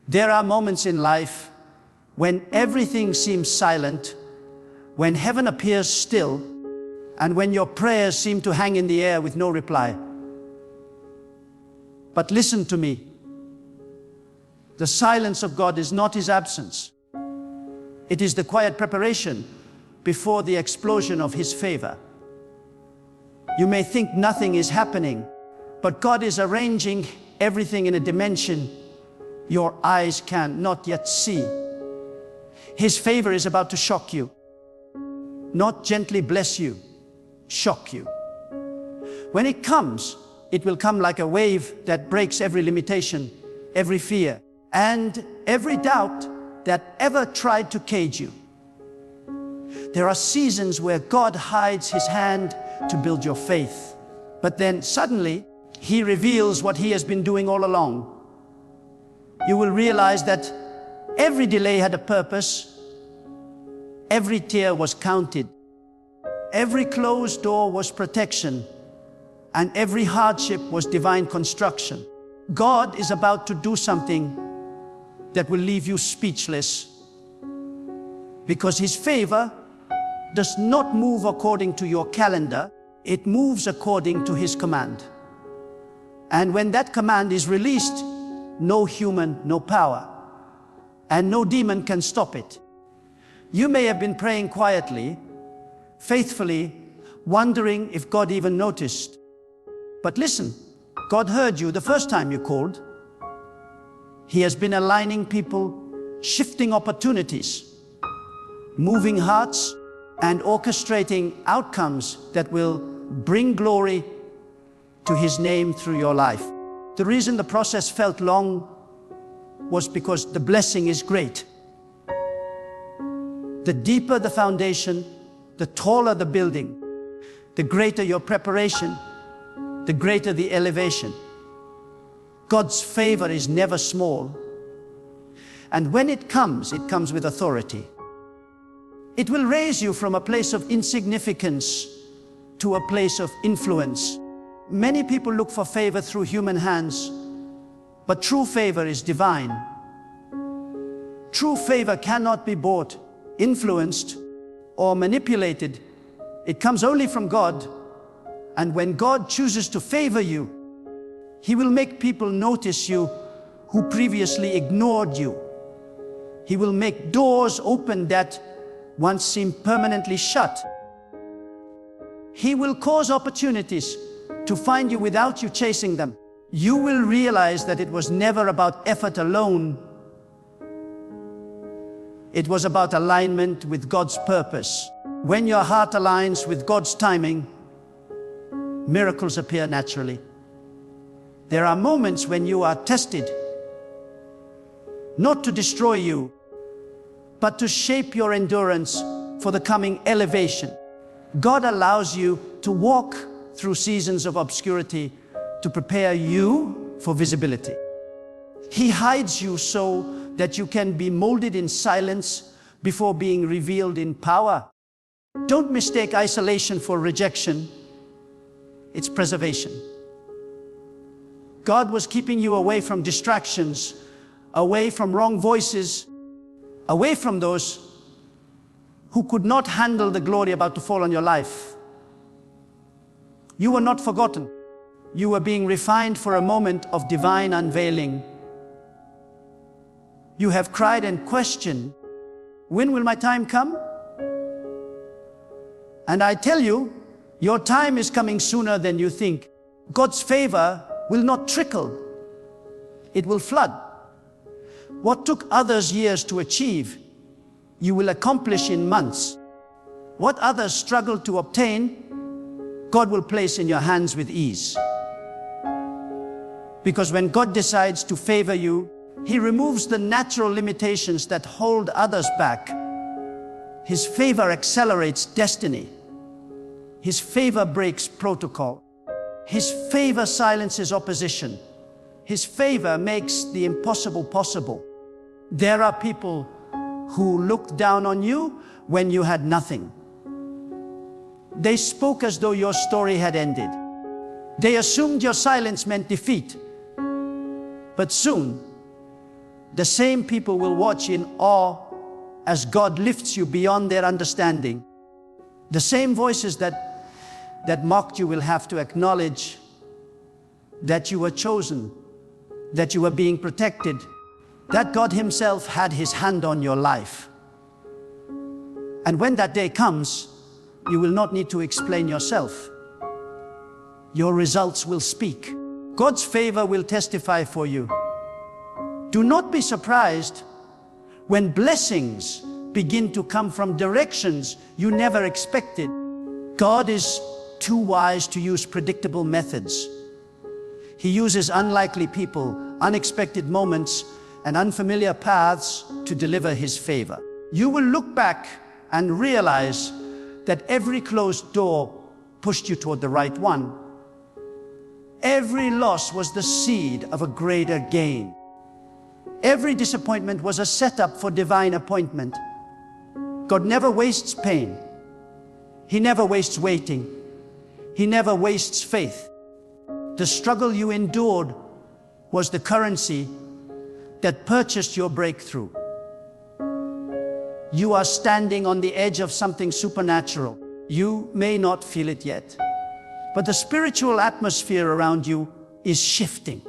There are moments in life when everything seems silent, when heaven appears still, and when your prayers seem to hang in the air with no reply. But listen to me. The silence of God is not His absence. It is the quiet preparation before the explosion of His favor. You may think nothing is happening, but God is arranging everything in a dimension your eyes can not yet see. His favor is about to shock you. Not gently bless you, shock you. When it comes, it will come like a wave that breaks every limitation, every fear, and every doubt that ever tried to cage you. There are seasons where God hides His hand to build your faith. But then suddenly, He reveals what He has been doing all along. You will realize that every delay had a purpose. Every tear was counted. Every closed door was protection. And every hardship was divine construction. God is about to do something that will leave you speechless, because His favor does not move according to your calendar. It moves according to His command. And when that command is released, no human, no power, and no demon can stop it. You may have been praying quietly, faithfully, wondering if God even noticed. But listen, God heard you the first time you called. He has been aligning people, shifting opportunities, moving hearts, and orchestrating outcomes that will bring glory to His name through your life. The reason the process felt long was because the blessing is great. The deeper the foundation, the taller the building, the greater your preparation, the greater the elevation. God's favor is never small. And when it comes with authority. It will raise you from a place of insignificance to a place of influence. Many people look for favor through human hands, but true favor is divine. True favor cannot be bought, influenced, or manipulated. It comes only from God. And when God chooses to favor you, He will make people notice you who previously ignored you. He will make doors open that once seemed permanently shut. He will cause opportunities to find you without you chasing them. You will realize that it was never about effort alone. It was about alignment with God's purpose. When your heart aligns with God's timing, miracles appear naturally. There are moments when you are tested, not to destroy you, but to shape your endurance for the coming elevation. God allows you to walk through seasons of obscurity to prepare you for visibility. He hides you so that you can be molded in silence before being revealed in power. Don't mistake isolation for rejection. It's preservation. God was keeping you away from distractions, away from wrong voices, away from those who could not handle the glory about to fall on your life. You were not forgotten. You were being refined for a moment of divine unveiling. You have cried and questioned, when will my time come? And I tell you, your time is coming sooner than you think. God's favor will not trickle. It will flood. What took others years to achieve, you will accomplish in months. What others struggled to obtain, God will place in your hands with ease. Because when God decides to favor you, He removes the natural limitations that hold others back. His favor accelerates destiny. His favor breaks protocol. His favor silences opposition. His favor makes the impossible possible. There are people who looked down on you when you had nothing. They spoke as though your story had ended. They assumed your silence meant defeat. But soon, the same people will watch in awe as God lifts you beyond their understanding. The same voices that mocked you will have to acknowledge that you were chosen, that you were being protected, that God Himself had His hand on your life. And when that day comes, you will not need to explain yourself. Your results will speak. God's favor will testify for you. Do not be surprised when blessings begin to come from directions you never expected. God is too wise to use predictable methods. He uses unlikely people, unexpected moments, and unfamiliar paths to deliver His favor. You will look back and realize that every closed door pushed you toward the right one. Every loss was the seed of a greater gain. Every disappointment was a setup for divine appointment. God never wastes pain. He never wastes waiting. He never wastes faith. The struggle you endured was the currency that purchased your breakthrough. You are standing on the edge of something supernatural. You may not feel it yet, but the spiritual atmosphere around you is shifting.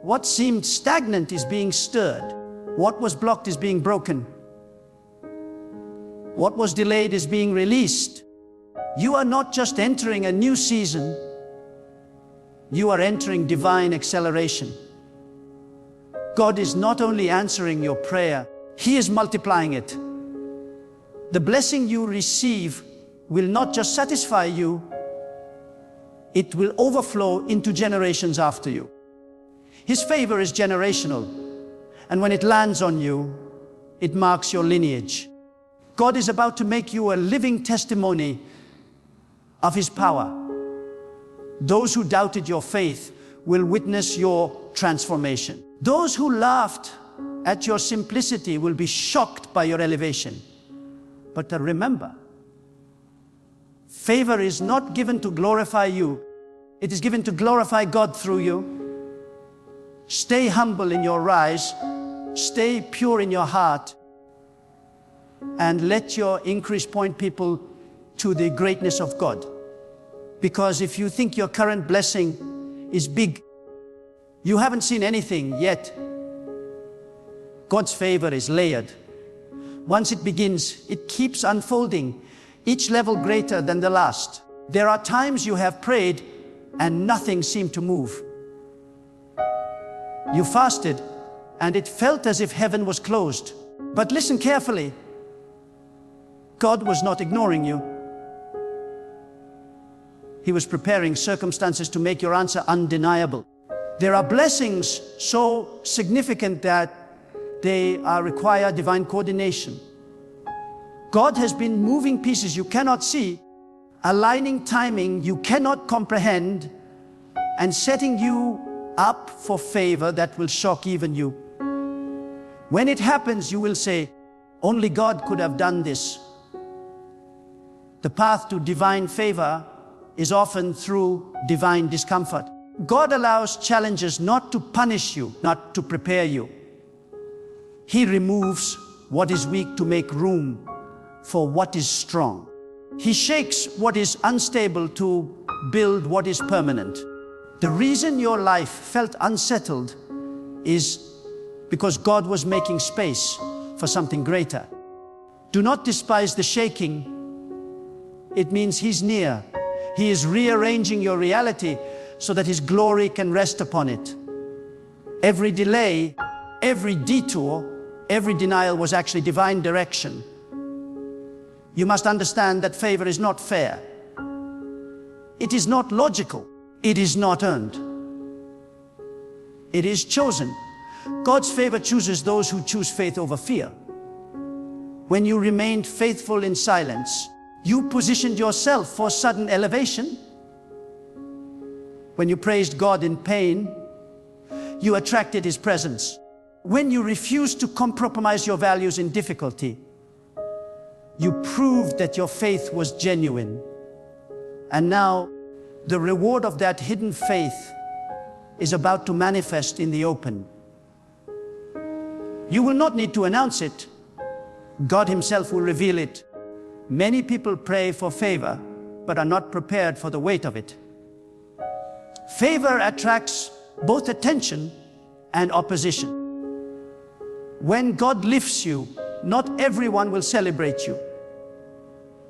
What seemed stagnant is being stirred. What was blocked is being broken. What was delayed is being released. You are not just entering a new season, you are entering divine acceleration. God is not only answering your prayer, He is multiplying it. The blessing you receive will not just satisfy you, it will overflow into generations after you. His favor is generational, and when it lands on you, it marks your lineage. God is about to make you a living testimony of His power. Those who doubted your faith will witness your transformation. Those who laughed at your simplicity will be shocked by your elevation. But remember, favor is not given to glorify you. It is given to glorify God through you. Stay humble in your rise. Stay pure in your heart. And let your increase point people to the greatness of God. Because if you think your current blessing is big, you haven't seen anything yet. God's favor is layered. Once it begins, it keeps unfolding, each level greater than the last. There are times you have prayed and nothing seemed to move. You fasted and it felt as if heaven was closed. But listen carefully. God was not ignoring you. He was preparing circumstances to make your answer undeniable. There are blessings so significant that they require divine coordination. God has been moving pieces you cannot see, aligning timing you cannot comprehend, and setting you up for favor that will shock even you. When it happens, you will say, only God could have done this. The path to divine favor is often through divine discomfort. God allows challenges not to punish you, not to prepare you. He removes what is weak to make room for what is strong. He shakes what is unstable to build what is permanent. The reason your life felt unsettled is because God was making space for something greater. Do not despise the shaking. It means He's near. He is rearranging your reality so that His glory can rest upon it. Every delay, every detour, every denial was actually divine direction. You must understand that favor is not fair. It is not logical. It is not earned. It is chosen. God's favor chooses those who choose faith over fear. When you remained faithful in silence, you positioned yourself for sudden elevation. When you praised God in pain, you attracted His presence. When you refused to compromise your values in difficulty, you proved that your faith was genuine. And now, The reward of that hidden faith is about to manifest in the open. You will not need to announce it. God Himself will reveal it. Many people pray for favor, but are not prepared for the weight of it. Favor attracts both attention and opposition. When God lifts you, not everyone will celebrate you.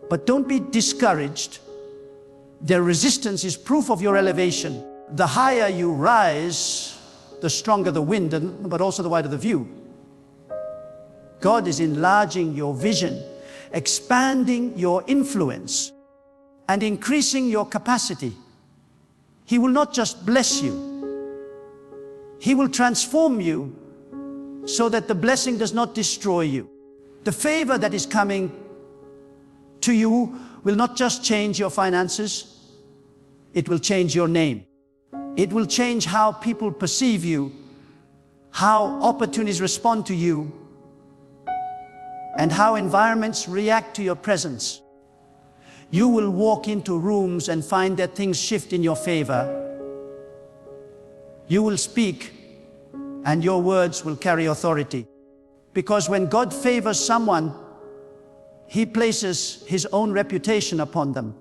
But don't be discouraged. Their resistance is proof of your elevation. The higher you rise, the stronger the wind, but also the wider the view. God is enlarging your vision, expanding your influence, and increasing your capacity. He will not just bless you. He will transform you so that the blessing does not destroy you. The favor that is coming to you will not just change your finances, it will change your name. It will change how people perceive you, how opportunities respond to you, and how environments react to your presence. You will walk into rooms and find that things shift in your favor. You will speak, and your words will carry authority. Because when God favors someone, He places His own reputation upon them.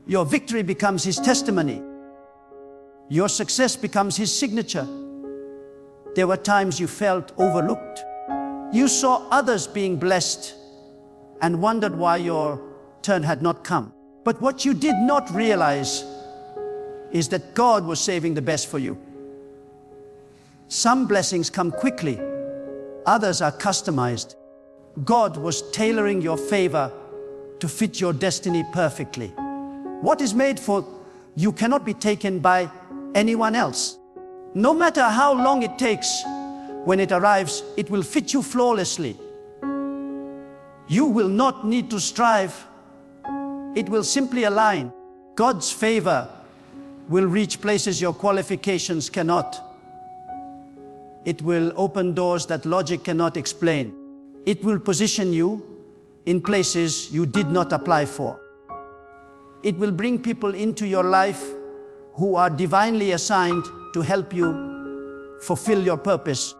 Your victory becomes His testimony. Your success becomes His signature. There were times you felt overlooked. You saw others being blessed and wondered why your turn had not come. But what you did not realize is that God was saving the best for you. Some blessings come quickly, others are customized. God was tailoring your favor to fit your destiny perfectly. What is made for you cannot be taken by anyone else. No matter how long it takes, when it arrives, it will fit you flawlessly. You will not need to strive. It will simply align. God's favor will reach places your qualifications cannot. It will open doors that logic cannot explain. It will position you in places you did not apply for. It will bring people into your life who are divinely assigned to help you fulfill your purpose.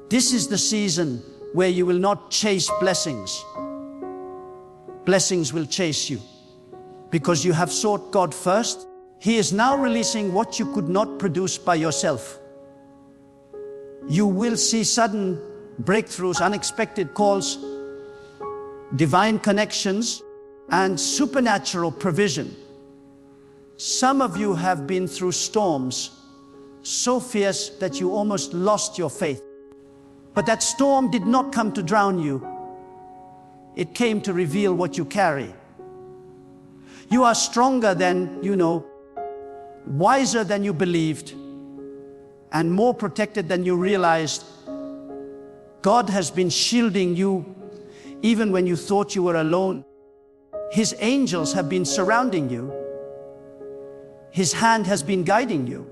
This is the season where you will not chase blessings. Blessings will chase you. Because you have sought God first, He is now releasing what you could not produce by yourself. You will see sudden breakthroughs, unexpected calls, divine connections, and supernatural provision. Some of you have been through storms so fierce that you almost lost your faith. But that storm did not come to drown you. It came to reveal what you carry. You are stronger than you know, wiser than you believed, and more protected than you realized. God has been shielding you even when you thought you were alone. His angels have been surrounding you. His hand has been guiding you.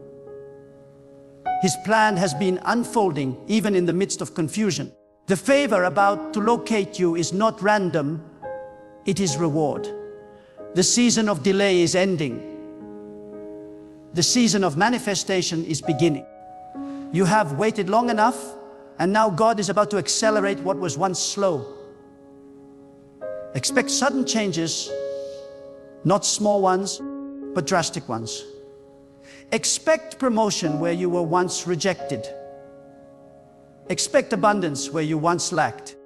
His plan has been unfolding even in the midst of confusion. The favor about to locate you is not random, it is reward. The season of delay is ending. The season of manifestation is beginning. You have waited long enough, and now God is about to accelerate what was once slow. Expect sudden changes, not small ones, but drastic ones. Expect promotion where you were once rejected. Expect abundance where you once lacked.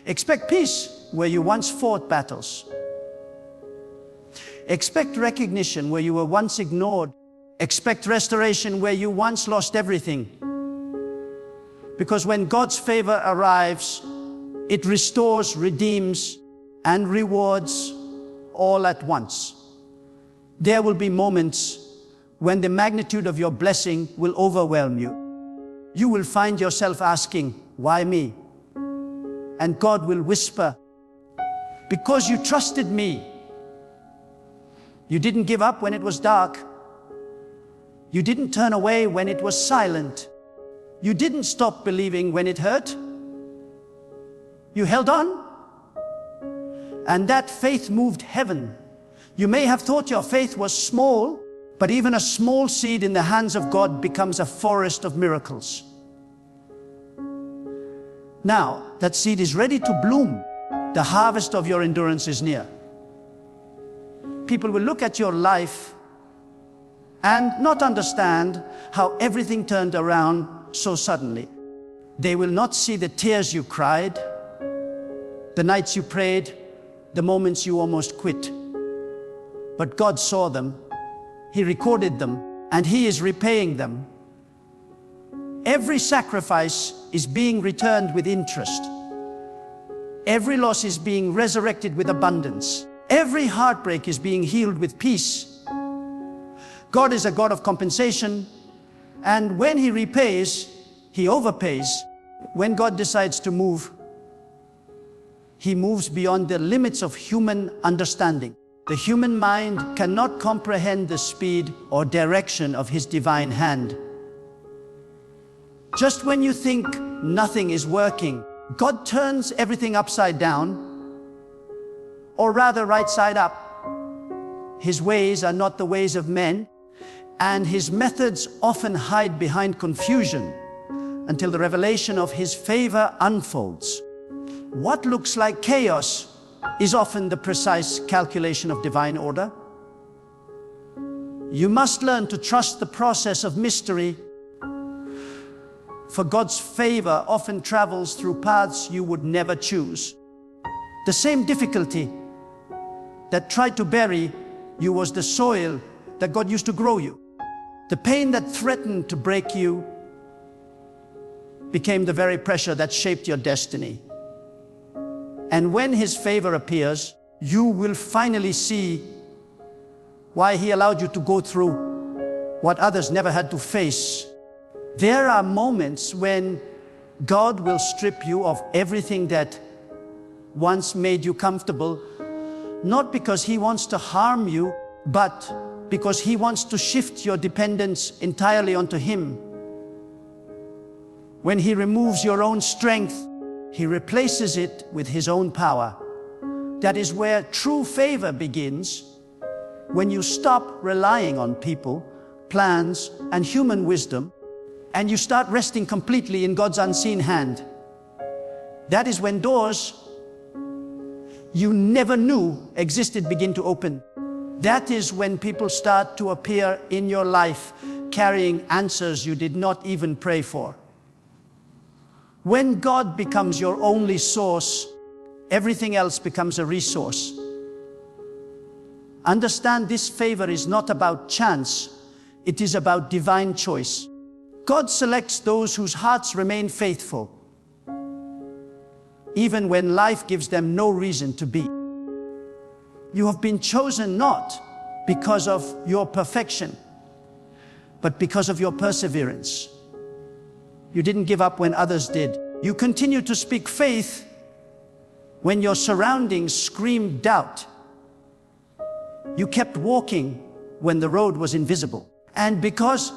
Expect peace where you once fought battles. Expect recognition where you were once ignored. Expect restoration where you once lost everything. Because when God's favor arrives, it restores, redeems, and rewards all at once. There will be moments when the magnitude of your blessing will overwhelm you. You will find yourself asking, why me? And God will whisper, because you trusted me. You didn't give up when it was dark. You didn't turn away when it was silent. You didn't stop believing when it hurt. You held on. And that faith moved heaven. You may have thought your faith was small, but even a small seed in the hands of God becomes a forest of miracles. Now that seed is ready to bloom. The harvest of your endurance is near. People will look at your life and not understand how everything turned around so suddenly. They will not see the tears you cried, the nights you prayed, the moments you almost quit. But God saw them, He recorded them, and He is repaying them. Every sacrifice is being returned with interest. Every loss is being resurrected with abundance. Every heartbreak is being healed with peace. God is a God of compensation, and when He repays, He overpays. When God decides to move, He moves beyond the limits of human understanding. The human mind cannot comprehend the speed or direction of His divine hand. Just when you think nothing is working, God turns everything upside down, or rather right side up. His ways are not the ways of men, and His methods often hide behind confusion until the revelation of His favor unfolds. What looks like chaos is often the precise calculation of divine order. You must learn to trust the process of mystery, for God's favor often travels through paths you would never choose. The same difficulty that tried to bury you was the soil that God used to grow you. The pain that threatened to break you became the very pressure that shaped your destiny. And when His favor appears, you will finally see why He allowed you to go through what others never had to face. There are moments when God will strip you of everything that once made you comfortable, not because He wants to harm you, but because He wants to shift your dependence entirely onto Him. When He removes your own strength, He replaces it with His own power. That is where true favor begins, when you stop relying on people, plans, and human wisdom, and you start resting completely in God's unseen hand. That is when doors you never knew existed begin to open. That is when people start to appear in your life carrying answers you did not even pray for. When God becomes your only source, everything else becomes a resource. Understand, this favor is not about chance, it is about divine choice. God selects those whose hearts remain faithful, even when life gives them no reason to be. You have been chosen not because of your perfection, but because of your perseverance. You didn't give up when others did. You continued to speak faith when your surroundings screamed doubt. You kept walking when the road was invisible. And because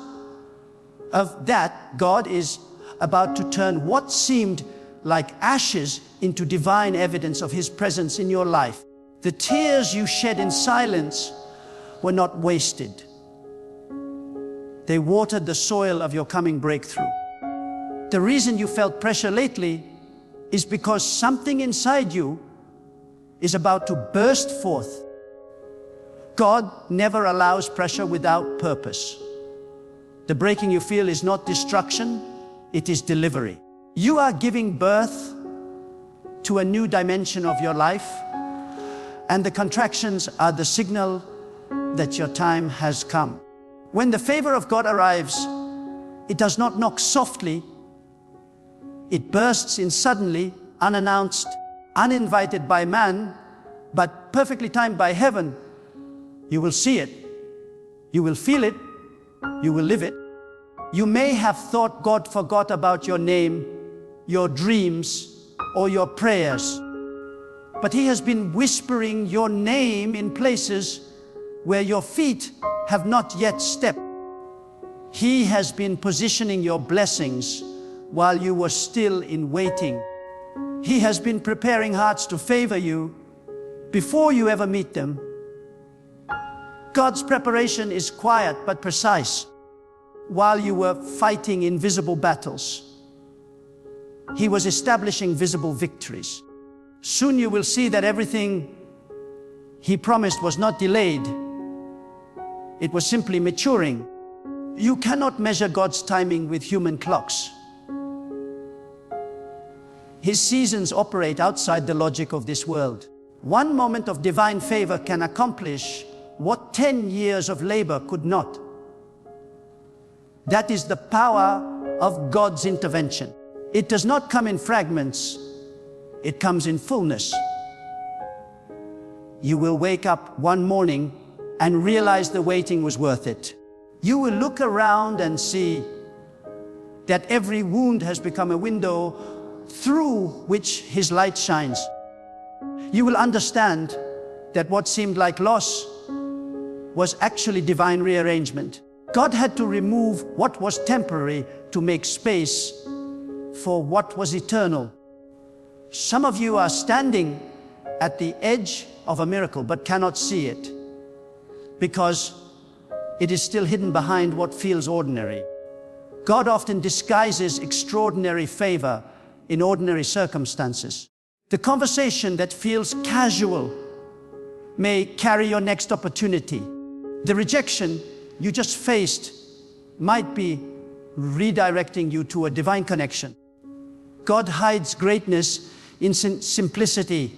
of that, God is about to turn what seemed like ashes into divine evidence of His presence in your life. The tears you shed in silence were not wasted. They watered the soil of your coming breakthrough. The reason you felt pressure lately is because something inside you is about to burst forth. God never allows pressure without purpose. The breaking you feel is not destruction, it is delivery. You are giving birth to a new dimension of your life, and the contractions are the signal that your time has come. When the favor of God arrives, it does not knock softly. It bursts in suddenly, unannounced, uninvited by man, but perfectly timed by heaven. You will see it, you will feel it, you will live it. You may have thought God forgot about your name, your dreams, or your prayers, but He has been whispering your name in places where your feet have not yet stepped. He has been positioning your blessings while you were still in waiting. He has been preparing hearts to favor you before you ever meet them. God's preparation is quiet but precise. While you were fighting invisible battles, He was establishing visible victories. Soon you will see that everything He promised was not delayed. It was simply maturing. You cannot measure God's timing with human clocks. His seasons operate outside the logic of this world. One moment of divine favor can accomplish what 10 years of labor could not. That is the power of God's intervention. It does not come in fragments, it comes in fullness. You will wake up one morning and realize the waiting was worth it. You will look around and see that every wound has become a window through which His light shines. You will understand that what seemed like loss was actually divine rearrangement. God had to remove what was temporary to make space for what was eternal. Some of you are standing at the edge of a miracle but cannot see it because it is still hidden behind what feels ordinary. God often disguises extraordinary favor in ordinary circumstances. The conversation that feels casual may carry your next opportunity. The rejection you just faced might be redirecting you to a divine connection. God hides greatness in simplicity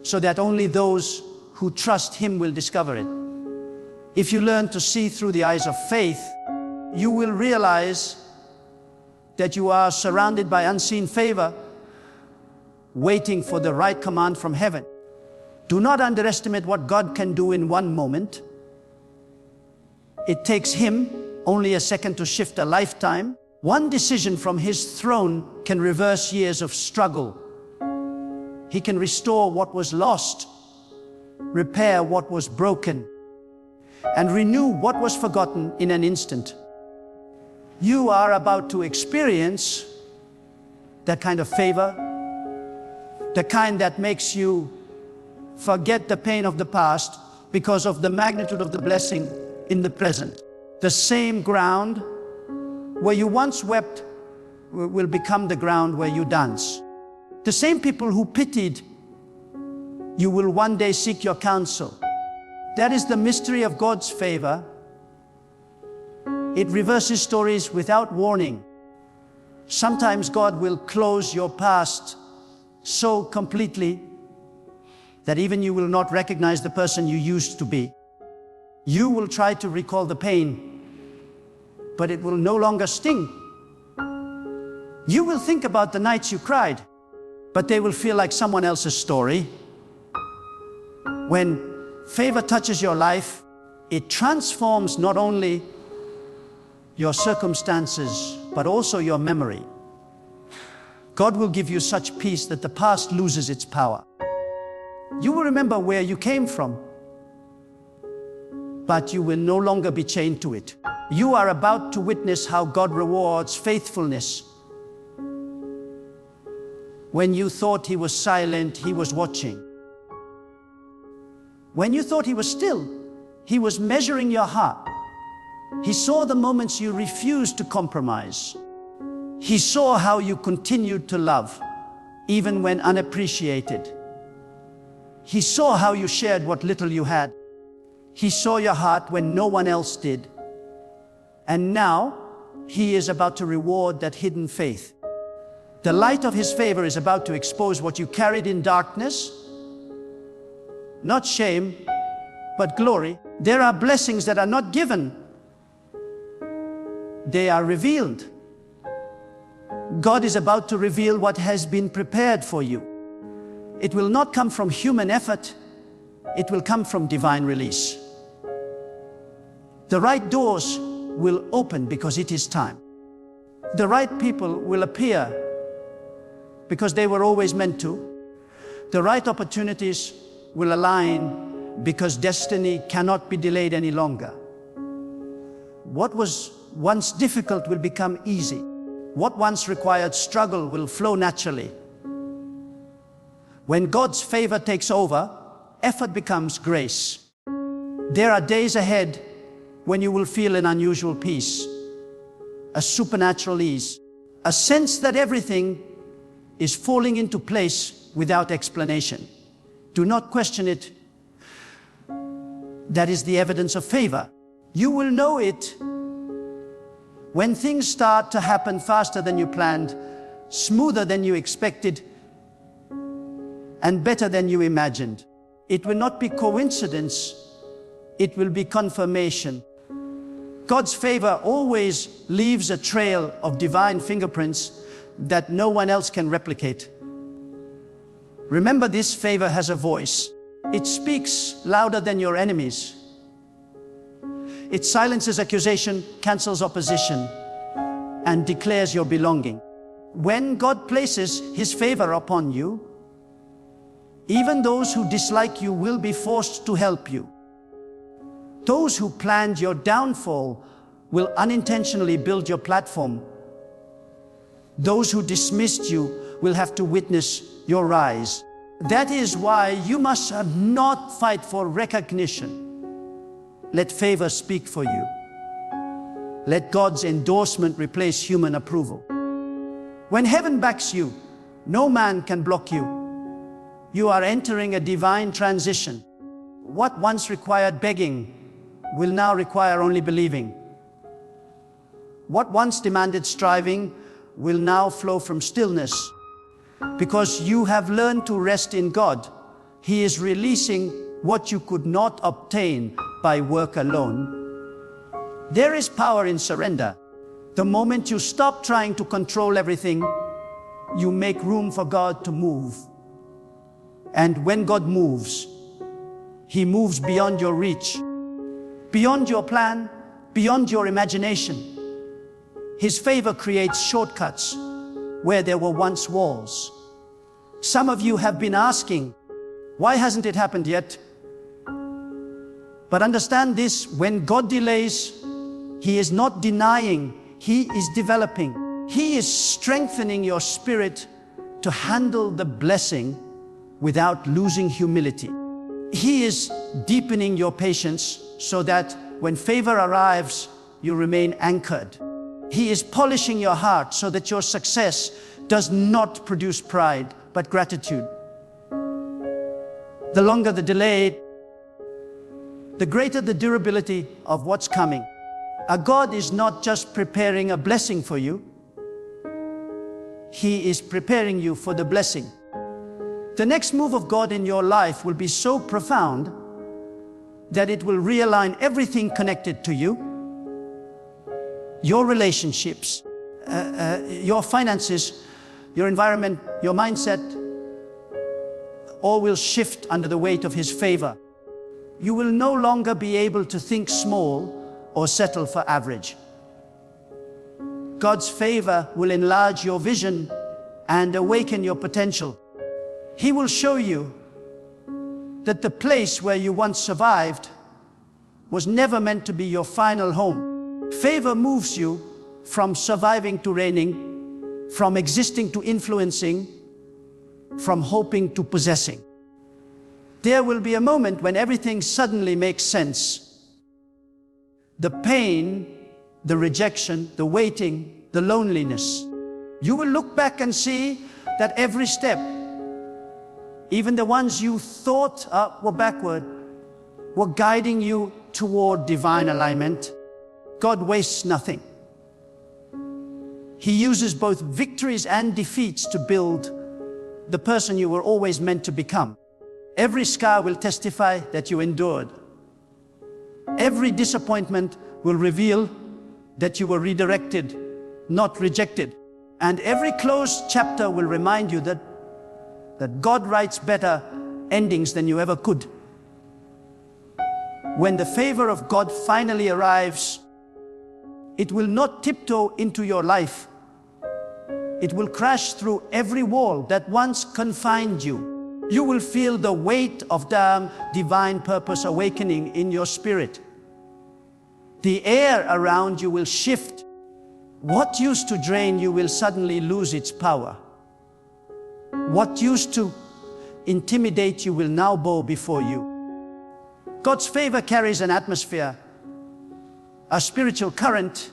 so that only those who trust Him will discover it. If you learn to see through the eyes of faith, you will realize that you are surrounded by unseen favor, waiting for the right command from heaven. Do not underestimate what God can do in one moment. It takes Him only a second to shift a lifetime. One decision from His throne can reverse years of struggle. He can restore what was lost, repair what was broken, and renew what was forgotten in an instant. You are about to experience that kind of favor, the kind that makes you forget the pain of the past because of the magnitude of the blessing in the present. The same ground where you once wept will become the ground where you dance. The same people who pitied you will one day seek your counsel. That is the mystery of God's favor. It reverses stories without warning. Sometimes God will close your past so completely that even you will not recognize the person you used to be. You will try to recall the pain, but it will no longer sting. You will think about the nights you cried, but they will feel like someone else's story. When favor touches your life, it transforms not only your circumstances, but also your memory. God will give you such peace that the past loses its power. You will remember where you came from, but you will no longer be chained to it. You are about to witness how God rewards faithfulness. When you thought He was silent, He was watching. When you thought He was still, He was measuring your heart. He saw the moments you refused to compromise. He saw how you continued to love, even when unappreciated. He saw how you shared what little you had. He saw your heart when no one else did. And now, He is about to reward that hidden faith. The light of His favor is about to expose what you carried in darkness. Not shame, but glory. There are blessings that are not given. They are revealed. God is about to reveal what has been prepared for you. It will not come from human effort. It will come from divine release. The right doors will open because it is time. The right people will appear because they were always meant to. The right opportunities will align because destiny cannot be delayed any longer. What was once difficult will become easy. What once required struggle will flow naturally. When God's favor takes over, effort becomes grace. There are days ahead when you will feel an unusual peace, a supernatural ease, a sense that everything is falling into place without explanation. Do not question it. That is the evidence of favor. You will know it when things start to happen faster than you planned, smoother than you expected, and better than you imagined. It will not be coincidence, it will be confirmation. God's favor always leaves a trail of divine fingerprints that no one else can replicate. Remember, this favor has a voice. It speaks louder than your enemies. It silences accusation, cancels opposition, and declares your belonging. When God places His favor upon you, even those who dislike you will be forced to help you. Those who planned your downfall will unintentionally build your platform. Those who dismissed you will have to witness your rise. That is why you must not fight for recognition. Let favor speak for you. Let God's endorsement replace human approval. When heaven backs you, no man can block you. You are entering a divine transition. What once required begging will now require only believing. What once demanded striving will now flow from stillness. Because you have learned to rest in God, He is releasing what you could not obtain by work alone. There is power in surrender. The moment you stop trying to control everything, you make room for God to move. And when God moves, He moves beyond your reach, beyond your plan, beyond your imagination. His favor creates shortcuts where there were once walls. Some of you have been asking, why hasn't it happened yet? But understand this, when God delays, He is not denying, He is developing. He is strengthening your spirit to handle the blessing without losing humility. He is deepening your patience so that when favor arrives, you remain anchored. He is polishing your heart so that your success does not produce pride, but gratitude. The longer the delay, the greater the durability of what's coming. God is not just preparing a blessing for you, He is preparing you for the blessing. The next move of God in your life will be so profound that it will realign everything connected to you. Your relationships, your finances, your environment, your mindset, all will shift under the weight of His favor. You will no longer be able to think small or settle for average. God's favor will enlarge your vision and awaken your potential. He will show you that the place where you once survived was never meant to be your final home. Favor moves you from surviving to reigning, from existing to influencing, from hoping to possessing. There will be a moment when everything suddenly makes sense. The pain, the rejection, the waiting, the loneliness. You will look back and see that every step, even the ones you thought were backward, were guiding you toward divine alignment. God wastes nothing. He uses both victories and defeats to build the person you were always meant to become. Every scar will testify that you endured. Every disappointment will reveal that you were redirected, not rejected. And every closed chapter will remind you that God writes better endings than you ever could. When the favor of God finally arrives, it will not tiptoe into your life. It will crash through every wall that once confined you. You will feel the weight of the divine purpose awakening in your spirit. The air around you will shift. What used to drain you will suddenly lose its power. What used to intimidate you will now bow before you. God's favor carries an atmosphere, a spiritual current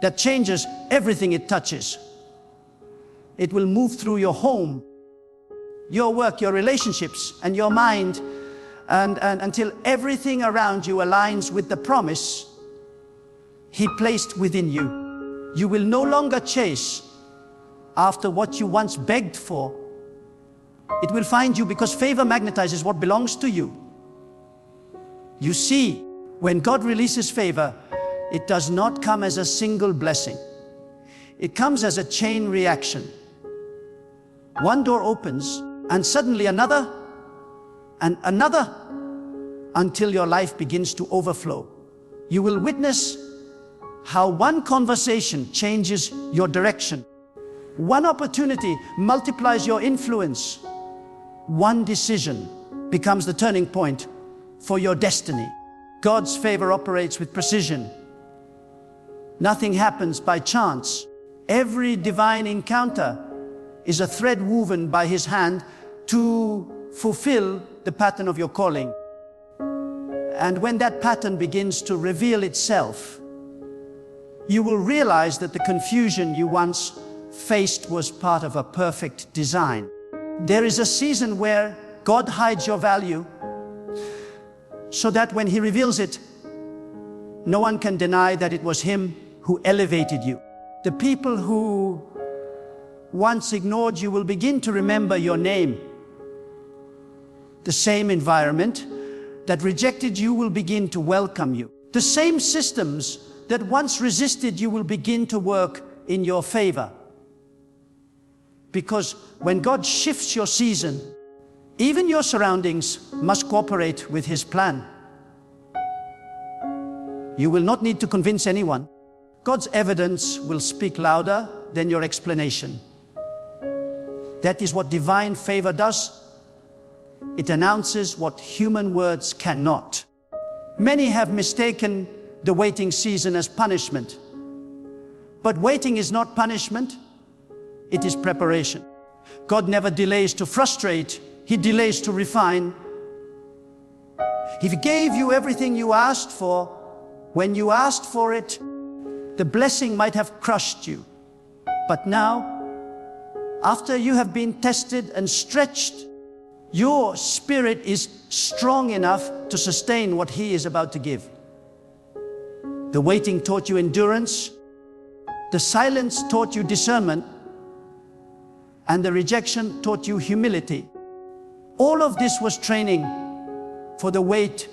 that changes everything it touches. It will move through your home, your work, your relationships, and your mind, and until everything around you aligns with the promise He placed within you. You will no longer chase after what you once begged for. It will find you because favor magnetizes what belongs to you. You see, when God releases favor, it does not come as a single blessing. It comes as a chain reaction. One door opens, and suddenly another, and another, until your life begins to overflow. You will witness how one conversation changes your direction. One opportunity multiplies your influence. One decision becomes the turning point for your destiny. God's favor operates with precision. Nothing happens by chance. Every divine encounter is a thread woven by His hand to fulfill the pattern of your calling. And when that pattern begins to reveal itself, you will realize that the confusion you once faced was part of a perfect design. There is a season where God hides your value so that when He reveals it, no one can deny that it was Him who elevated you. The people who once ignored you will begin to remember your name. The same environment that rejected you will begin to welcome you. The same systems that once resisted you will begin to work in your favor. Because when God shifts your season, even your surroundings must cooperate with His plan. You will not need to convince anyone. God's evidence will speak louder than your explanation. That is what divine favor does. It announces what human words cannot. Many have mistaken the waiting season as punishment. But waiting is not punishment. It is preparation. God never delays to frustrate. He delays to refine. He gave you everything you asked for. When you asked for it, the blessing might have crushed you. But now, after you have been tested and stretched, your spirit is strong enough to sustain what He is about to give. The waiting taught you endurance. The silence taught you discernment. And the rejection taught you humility. All of this was training for the weight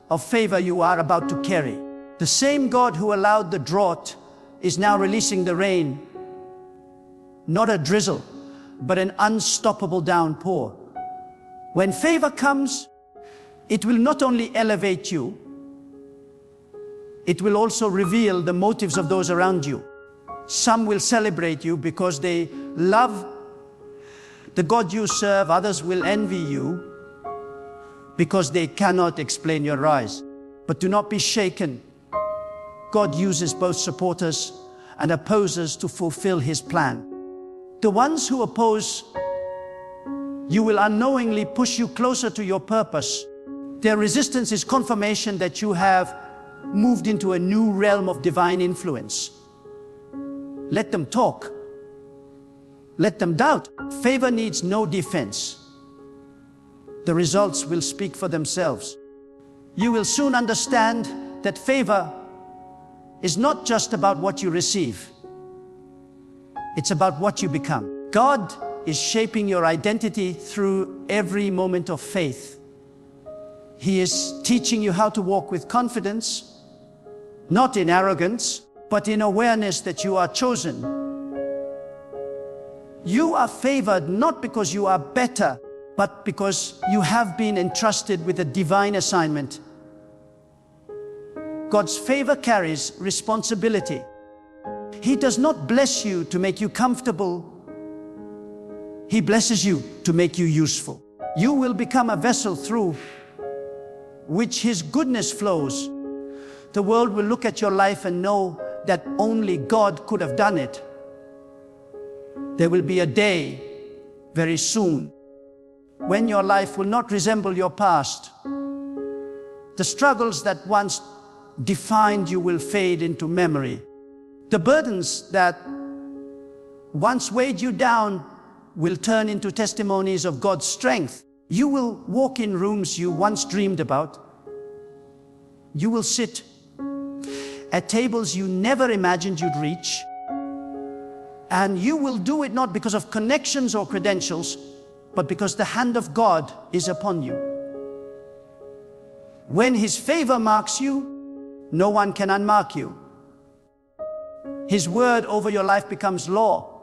of favor you are about to carry. The same God who allowed the drought is now releasing the rain. Not a drizzle, but an unstoppable downpour. When favor comes, it will not only elevate you, it will also reveal the motives of those around you. Some will celebrate you because they love the God you serve. Others will envy you because they cannot explain your rise. But do not be shaken. God uses both supporters and opposers to fulfill His plan. The ones who oppose you will unknowingly push you closer to your purpose. Their resistance is confirmation that you have moved into a new realm of divine influence. Let them talk. Let them doubt. Favor needs no defense. The results will speak for themselves. You will soon understand that favor is not just about what you receive. It's about what you become. God is shaping your identity through every moment of faith. He is teaching you how to walk with confidence, not in arrogance, but in awareness that you are chosen. You are favored not because you are better, but because you have been entrusted with a divine assignment. God's favor carries responsibility. He does not bless you to make you comfortable. He blesses you to make you useful. You will become a vessel through which His goodness flows. The world will look at your life and know that only God could have done it. There will be a day very soon when your life will not resemble your past. The struggles that once defined you will fade into memory. The burdens that once weighed you down will turn into testimonies of God's strength. You will walk in rooms you once dreamed about. You will sit at tables you never imagined you'd reach. And you will do it not because of connections or credentials, but because the hand of God is upon you. When His favor marks you, no one can unmark you. His word over your life becomes law.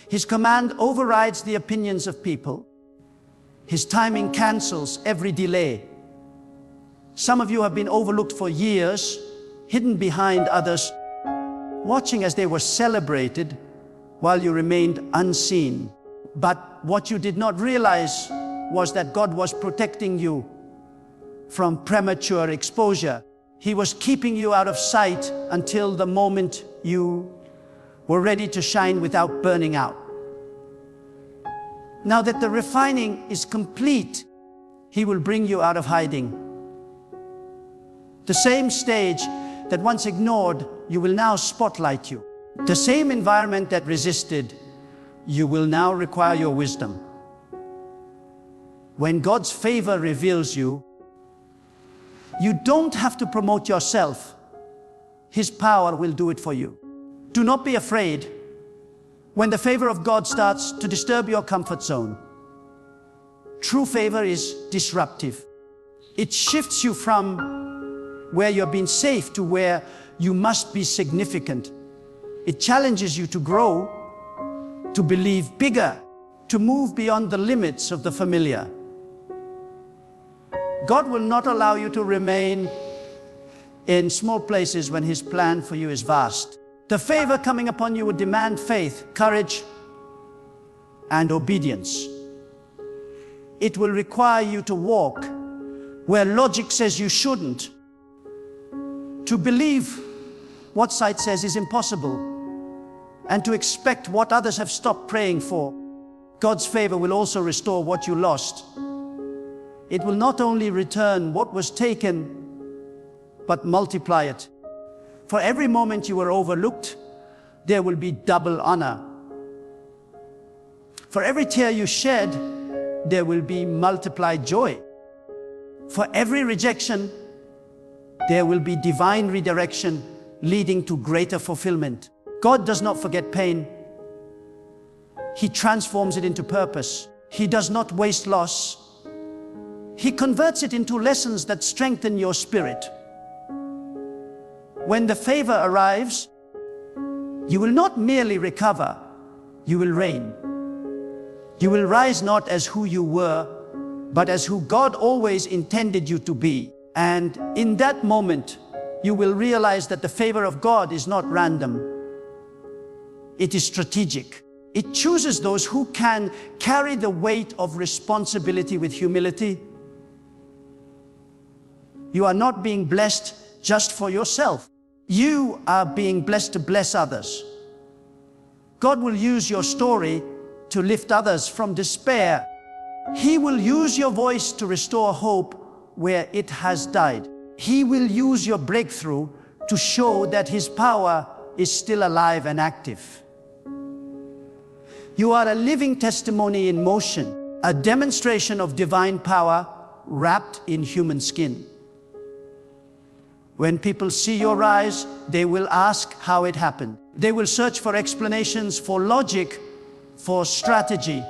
His command overrides the opinions of people. His timing cancels every delay. Some of you have been overlooked for years, hidden behind others, watching as they were celebrated while you remained unseen. But what you did not realize was that God was protecting you from premature exposure. He was keeping you out of sight until the moment you were ready to shine without burning out. Now that the refining is complete, He will bring you out of hiding. The same stage that once ignored, you will now spotlight you. The same environment that resisted, you will now require your wisdom. When God's favor reveals you, you don't have to promote yourself. His power will do it for you. Do not be afraid when the favor of God starts to disturb your comfort zone. True favor is disruptive. It shifts you from where you're being safe to where you must be significant. It challenges you to grow, to believe bigger, to move beyond the limits of the familiar. God will not allow you to remain in small places when His plan for you is vast. The favor coming upon you will demand faith, courage, and obedience. It will require you to walk where logic says you shouldn't, to believe what sight says is impossible, and to expect what others have stopped praying for. God's favor will also restore what you lost. It will not only return what was taken, but multiply it. For every moment you were overlooked, there will be double honor. For every tear you shed, there will be multiplied joy. For every rejection, there will be divine redirection leading to greater fulfillment. God does not forget pain. He transforms it into purpose. He does not waste loss. He converts it into lessons that strengthen your spirit. When the favor arrives, you will not merely recover, you will reign. You will rise not as who you were, but as who God always intended you to be. And in that moment, you will realize that the favor of God is not random. It is strategic. It chooses those who can carry the weight of responsibility with humility. You are not being blessed just for yourself. You are being blessed to bless others. God will use your story to lift others from despair. He will use your voice to restore hope where it has died. He will use your breakthrough to show that His power is still alive and active. You are a living testimony in motion, a demonstration of divine power wrapped in human skin. When people see your rise, they will ask how it happened. They will search for explanations, for logic, for strategy.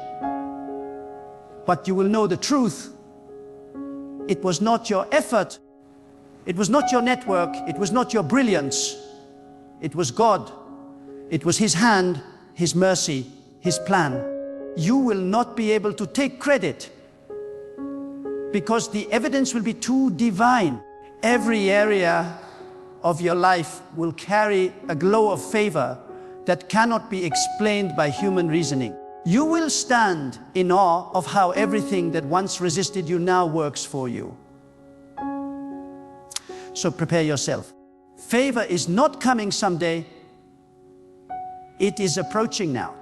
But you will know the truth. It was not your effort. It was not your network. It was not your brilliance. It was God. It was His hand, His mercy, His plan. You will not be able to take credit because the evidence will be too divine. Every area of your life will carry a glow of favor that cannot be explained by human reasoning. You will stand in awe of how everything that once resisted you now works for you. So prepare yourself. Favor is not coming someday. It is approaching now.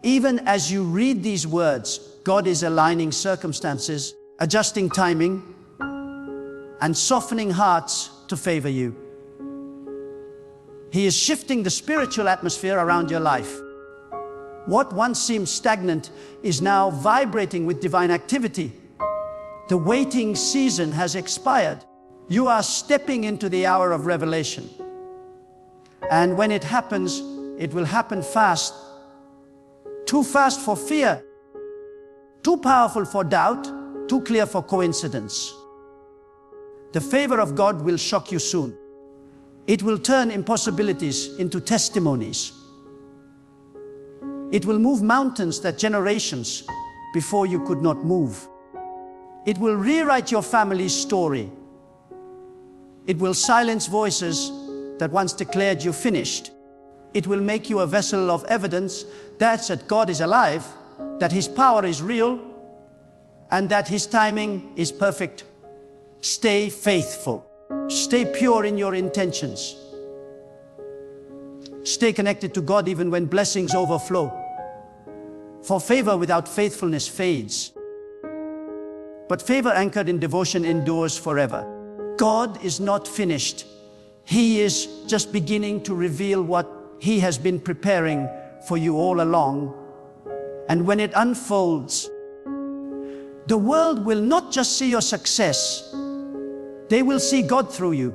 Even as you read these words, God is aligning circumstances, adjusting timing, and softening hearts to favor you. He is shifting the spiritual atmosphere around your life. What once seemed stagnant is now vibrating with divine activity. The waiting season has expired. You are stepping into the hour of revelation. And when it happens, it will happen fast. Too fast for fear, too powerful for doubt, too clear for coincidence. The favor of God will shock you soon. It will turn impossibilities into testimonies. It will move mountains that generations before you could not move. It will rewrite your family's story. It will silence voices that once declared you finished. It will make you a vessel of evidence that God is alive, that His power is real, and that His timing is perfect. Stay faithful. Stay pure in your intentions. Stay connected to God even when blessings overflow. For favor without faithfulness fades. But favor anchored in devotion endures forever. God is not finished. He is just beginning to reveal what He has been preparing for you all along. And when it unfolds, the world will not just see your success, they will see God through you.